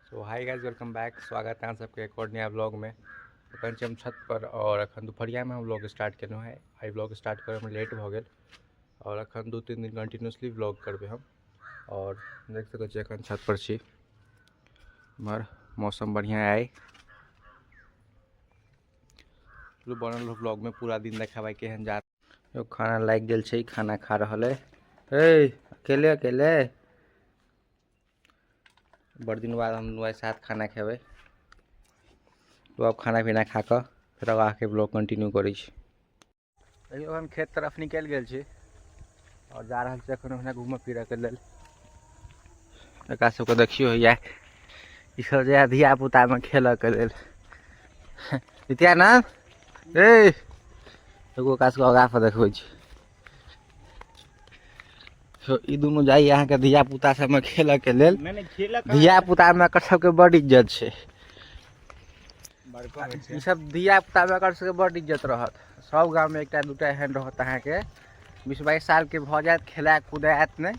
सो hi guys, welcome back. स्वागत है आप सबके एक और नया ब्लॉग में। अखन हम छत पर और अखन दोपहरिया में हम ब्लॉग स्टार्ट केलहुँ हैं। आई ब्लॉग स्टार्ट करे में लेट भ गेल और अखन 2-3 दिन कंटिन्यूसली ब्लॉग करबे हम। और देख सकै छी अखन छत पर छी। इमहर मौसम बढ़िया आइ बनल ब्लॉग में पूरा दिन देखाबै केहन जा। खाना लाग गेल छै, खाना खा रहल है। अकेले अकेले बड़ दिन बाद हम लोग साथ खाना खेबै। तो अब खाना पीना खा कर फिर अब आके ब्लॉग कंटिन्यू करै छी। हम खेत तरफ निकल गेल छी और जा रहल छी एखन ओहिना घूमऽ फिरऽ के लेल। एकरा सबके देखियो या ई सब जे धिया पुता में खेलऽ के लेल। नित्यानंद एगो एकरा सबके आगाँ पर देखबै छी। ई दुनू जाइ अहाँ के धिया पुता सब में खेलऽ के लेल। धिया पुता में एकर सबके बड़ इज्जत छै। ई सब धिया पुता में एकर सबके बड़ इज्जत रहत। सब गाँव में एकटा दूटा एहन रहत अहाँ के 20-22 साल के भ जात, खेला कूदात नहीं,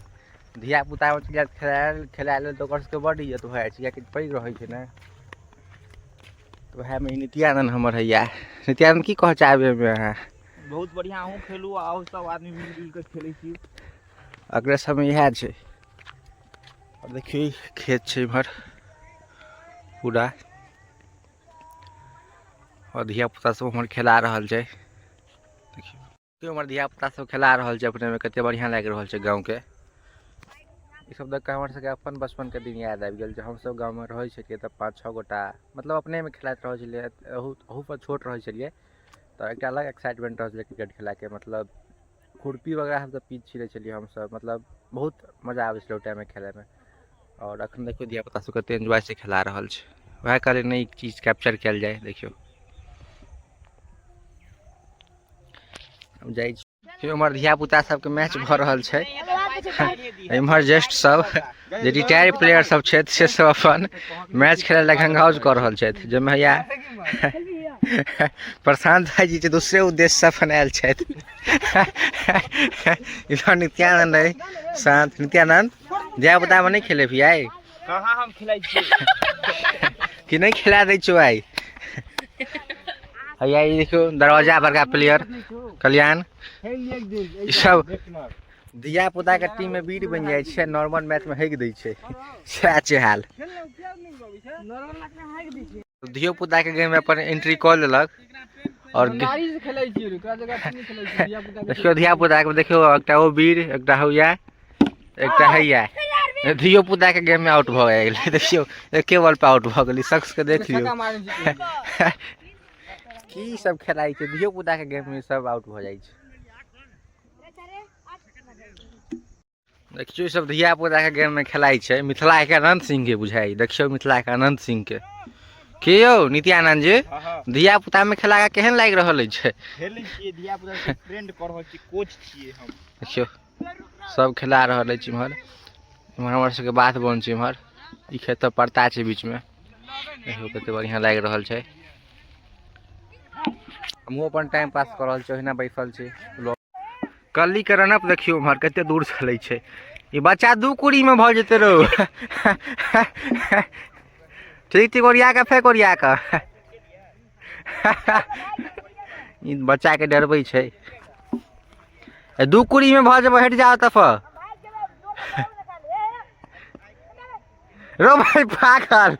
धिया पुता में चल जात खेला लेल तो ओकर सबके बड़ इज्जत हो जाइ छै, कियाकि पैघ रहै छै ने। तो वह में नित्यानंद हमर हैया। नित्यानंद की कह चाहबे में अहाँ? बहुत बढ़िया हूँ खेलू आओ सब आदमी मिल के खेले छी। अगले समय यह छै। और देखिए खेत छै इमहर पूरा और धिया पुता सब हमर खेला रहल छै। देखियो हमर धिया पुता सब खेला रहल छै अपने में, कते बढ़िया लाग रहल छै गाँव के। ई सब देख के हमर सबके अपन बचपन के दिन याद आबि गेल। जब हम सब गाँव में रहै छलिए तब 5-6 गोटा मतलब अपने में खेलाइत रहै छलिए। ओहू पर छोट रहै छलिए तो एक अलग एक्साइटमेंट रहै छलै क्रिकेट खेला के। मतलब खुरपी वगैरह हम सब पीट छिड़ै छलिए हम सब, मतलब बहुत मजा आबै छलै ओ टाइम में खेले में। और अखन देखियो धिया पुता सब कते एंजॉय से खेला रहल छै। वह करे नई चीज कैप्चर कयल जाए। देखियो जाइ छी उमहर धिया पुता सबके मैच भ रहल छै। इमहर जेस्ट सब जे रिटायर्ड प्लेयर सब छथि से सब अपन मैच खेले ला घंघाउज कर रहल छथि। जैमे हैया प्रशांत भाई जी दूसरे उद्देश्य से अपन आयल छथि। इधर नित्यानंद है शांत। नित्यानंद धिया पुता में नहीं खेले भी आई? कहाँ हम खिलाई छी कि नहीं खिला दै छो आई? हैया ये देखो दरवाजा पर का प्लेयर कल्याण। ई सब धिया पुता के टीम में वीर बन जाए छै, नॉर्मल मैच में हेग दै छै। सैह छै हाल। धियो पुता के गेम में अपन एंट्री कऽ लेलक और देखियो धिया पुता के देखियो एकटा ओ वीर एकटा होया एकटा हैया। धियो पुता के गेम में आउट भ गेल। देखियो एके बॉल पे आउट भ गेल। शख्स के देख लियो की सब खेलाइ छै। धियो पुता के गेम में सब आउट भ जाइ छै। देखियो सब धिया पुता के गेम में खेलाइ छै। मिथिला के अनंत सिंह के बुझाई। देखियो मिथिला के अनंत सिंह के यौ नित्यानंद जी धिया पुता में खेला के केहन लाग रहल छै? खेलै छियै धिया पुता के ट्रेंड कर रहल छी, कोच छियै हम। देखियो सब खेला रहल छै इमहर। इमहर हमर सबके बात बन छै इमहर। ई खेत तो पड़ता छै बीच में। देखियो कते बढ़िया लाग रहल छै। हमहू अपन टाइम पास कर रहल छी, ओहिना बैठल छी। कल्ली के रनअप देखियो उमहर कते दूर चलै छै। ई बच्चा दू कुड़ी में भ जेते रहो। ठीक ठीक ओरिया के फेंक ओरिया के। ई बच्चा के डरबै छै। दू कुड़ी में भ जेबो, हट जाओ तफ। रो भाई पागल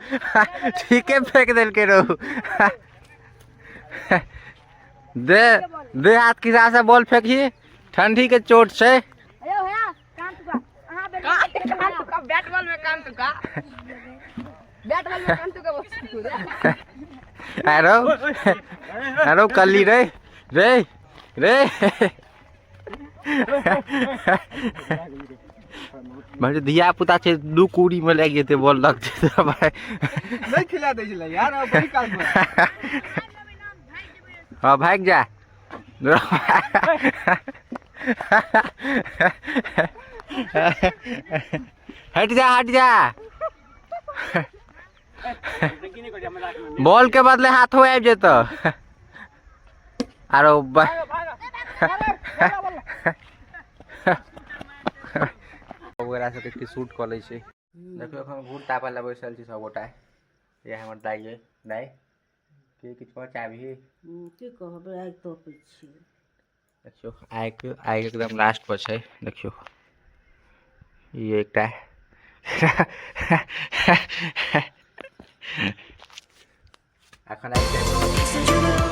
ठीके फेंक देलके रो। दे दे हाथ के हिसाब से बॉल फेंकी। ठंडी के चोट से बैट बॉल में कान तुका अरो कल्ली रे रे रे। भाई धिया पुता छै, दू कुड़ी में लग जेते बॉल लग जेते भाई। नहीं खिला दे छले यार, अब बड़ी काल में। हां भाग जा। हट जा हट जा। बॉल के बदले हाथ हो आबि जेतो। आरो वगैरह से शूट कर ले छै। देखियो एखन गुड़ तापा ला बैसल छी सब गोटा ये हमर दाई ये दाई के किछ पर चाबी की कहबै आइ तपै छी देखियो आइ एकदम लास्ट पर छै देखियो ये एकटा एखन आइ